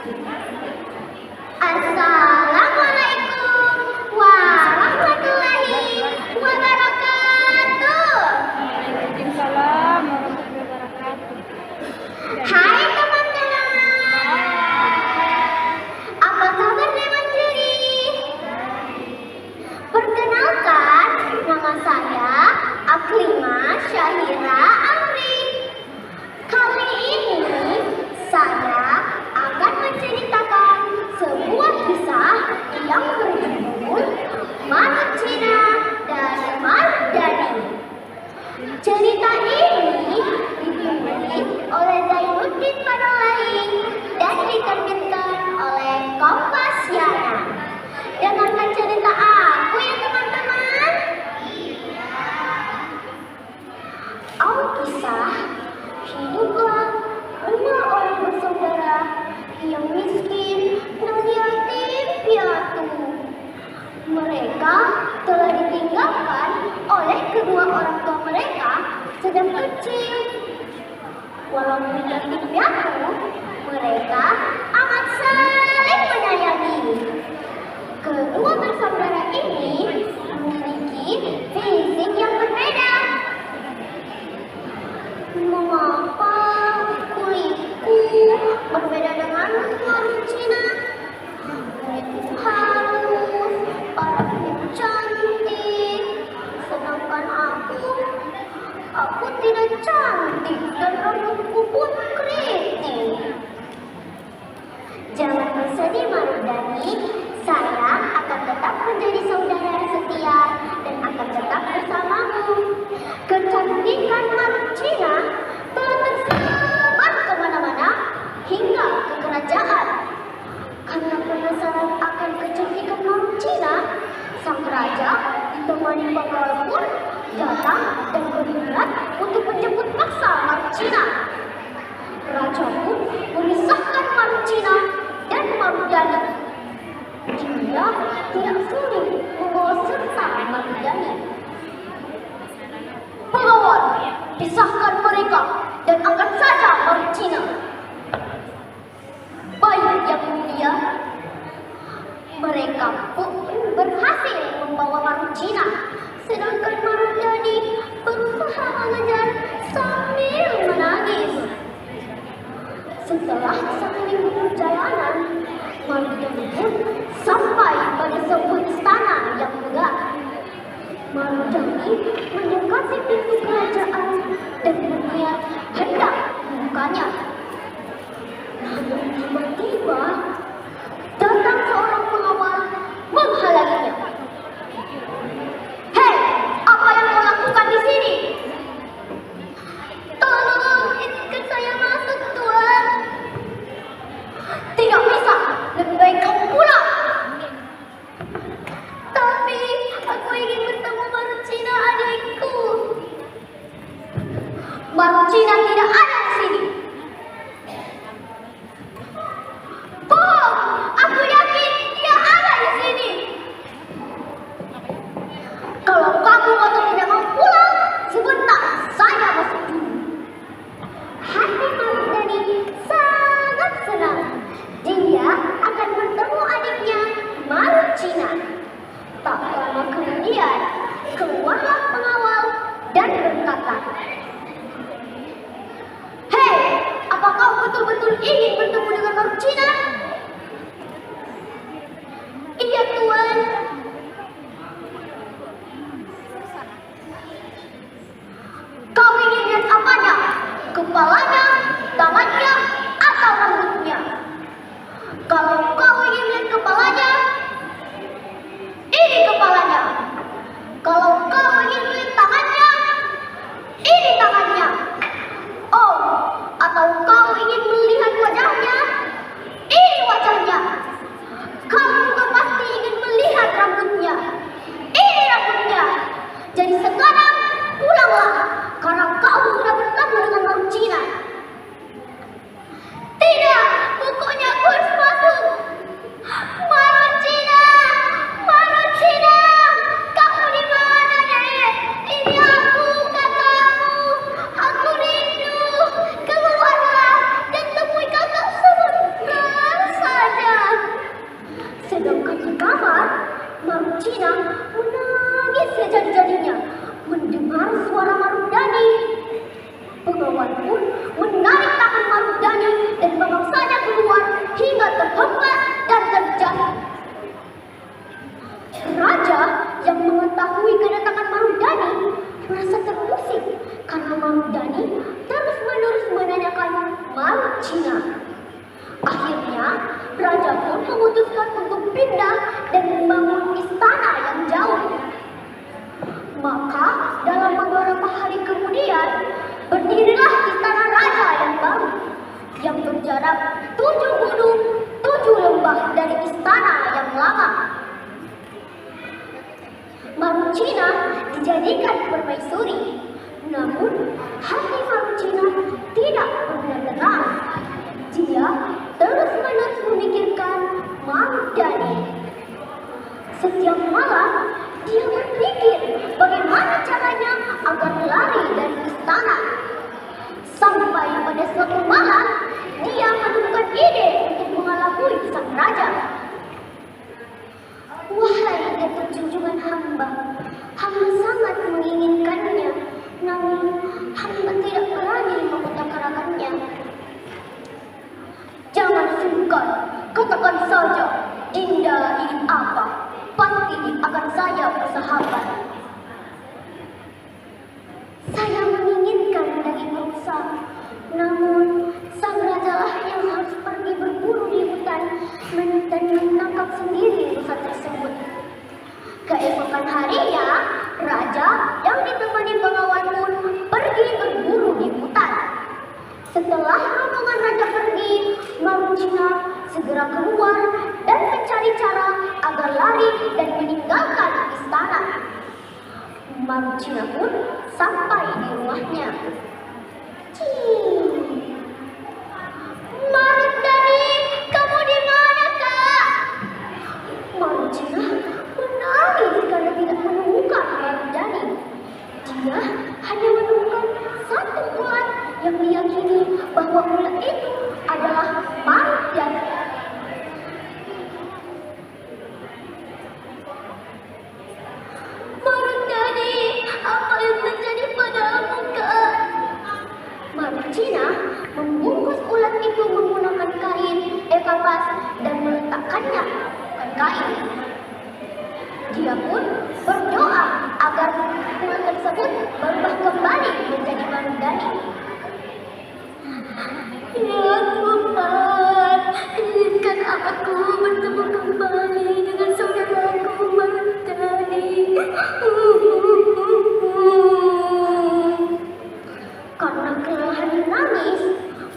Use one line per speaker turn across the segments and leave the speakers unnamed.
Assalamualaikum warahmatullahi wabarakatuh.
Waalaikumsalam warahmatullahi wabarakatuh.
Hai teman-teman, apa kabarnya Mencuri? Perkenalkan, nama saya Aklimah Syahira Amri. Kali ini saya akan menceritakan sebuah kisah yang berjudul Marut Cina dan Marut Dani. Cerita ini ditulis oleh Zainuddin Panolai dan diterbitkan oleh Kompasiana. Dengarkan cerita aku ya teman-teman. Alkisah, hiduplah 5 orang bersaudara yang miskin dan yatim piatu. Mereka telah ditinggalkan oleh kedua orang tua mereka sejak kecil. Walaupun yatim piatu, mereka amat saling menyayangi. Kedua bersaudara ini memiliki fisik yang berbeda. Mengapa kulitku berbeda dengan Marut Cina? Kulitku halus, parasku cantik, sedangkan aku tidak cantik dan rambutku pun keriting. Jangan bersedih Marut Dani, saya akan tetap menjadi saudara setia dan akan tetap bersamamu. Kecantikan Marut Cina telah tersebar kemana-mana hingga ke kerajaan. Karena penasaran akan kecantikan Marut Cina, sang raja ditemani pengawal pun datang dan berniat untuk menjemput paksa Marut Cina. Raja pun memisahkan Marut Cina dan Marut Dani. Dia tidak sulit membawa serta Marut Dani. Pengawal, pisahkan mereka dan angkat saja Marut Cina. Baik yang mulia. Mereka pun berhasil membawa Marut Cina, sedangkan Marut Dani berusaha mengejar sambil menangis. Setelah saling perjalanan, Marut Dani pun sampai pada sebuah istana yang megah. Marut Dani mendekati pintu kerajaan dan berniat hendak membukanya. Namun tiba-tiba datang seorang pengawal menghalanginya. Hei, apa yang kau lakukan di sini? Tolong izinkan saya masuk, Tuan. Tidak bisa, lebih baik kamu pulang. Tapi aku ingin bertemu Marut Cina, adikku. Marut Cina tidak ada di sini. berpindah dan membangun istana yang jauh. Maka dalam beberapa hari kemudian berdirilah istana raja yang baru yang berjarak 7 gunung, 7 lembah dari istana yang lama. Marunchina dijadikan permaisuri, namun hati Marunchina tidak pernah tenang. Dia terus-menerus memikirkan Marudani. Setiap malam dia berpikir bagaimana caranya agar lari dari istana. Sampai pada suatu malam dia menemukan ide untuk mengelabui sang raja. Wahai Datuk junjungan hamba, hamba sangat menginginkannya, namun hamba tidak berani mengutarakannya. Jangan sungkan, katakan saja, Dinda ingin apa? Pasti akan saya bersahabat. Saya menginginkan daging rusa, namun sang rajalah yang harus pergi berburu di hutan dan menangkap sendiri rusa tersebut. Keesokan harinya, raja yang ditemani pengawal pun pergi berburu di hutan. Setelah rombongan raja pergi, Marunchina segera keluar dan mencari cara agar lari dan meninggalkan istana. Marunchina pun sampai di rumahnya. Marudani, kamu di mana, Kak? Marunchina menangis karena tidak menemukan Marudani. Dia hanya menemukan satu ulat yang meyakini bahwa ulat itu adalah Marudani. Marudani, apa yang terjadi padamu, Kak? Marunchina membungkus ulat itu menggunakan kain evapas dan meletakkannya ke kain. Dia pun berdoa agar ulat tersebut berubah kembali menjadi Marudani. Ya Tuhan, izinkan aku bertemu kembali dengan saudaraku Marudani. Karena kelelahan menangis,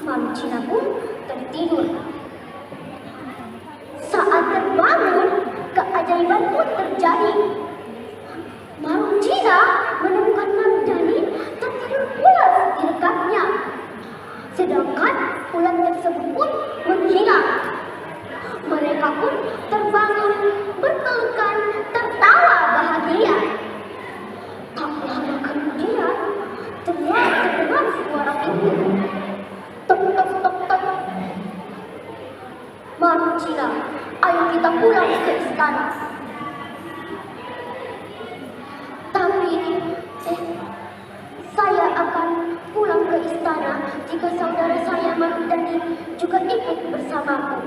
Marunchina pun tertidur. Saat terbangun, keajaiban pun terjadi. Marunchina menemukan Marudani tertidur pulas di dekatnya. Sedangkan ulat tersebut pun menghilang. Mereka pun terbangun, berpelukan, tertawa bahagia. Tak lama kemudian, terdengar suara pintu. Tok tok tok tok. Marunchina, ayo kita pulang ke istana. Tapi, saya akan pulang ke istana jika saudara saya Marudani juga ikut bersamaku.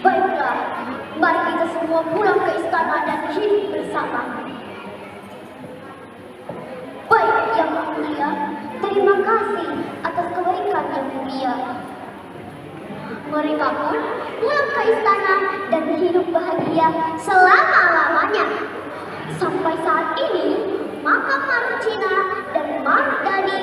Baiklah, mari kita semua pulang ke istana dan hidup bersama. Baik, Yang Mulia, terima kasih atas kebaikan Yang Mulia. Mereka pun pulang ke istana dan hidup bahagia selama-lamanya. Sampai saat ini, makam Marunchina dan Marudani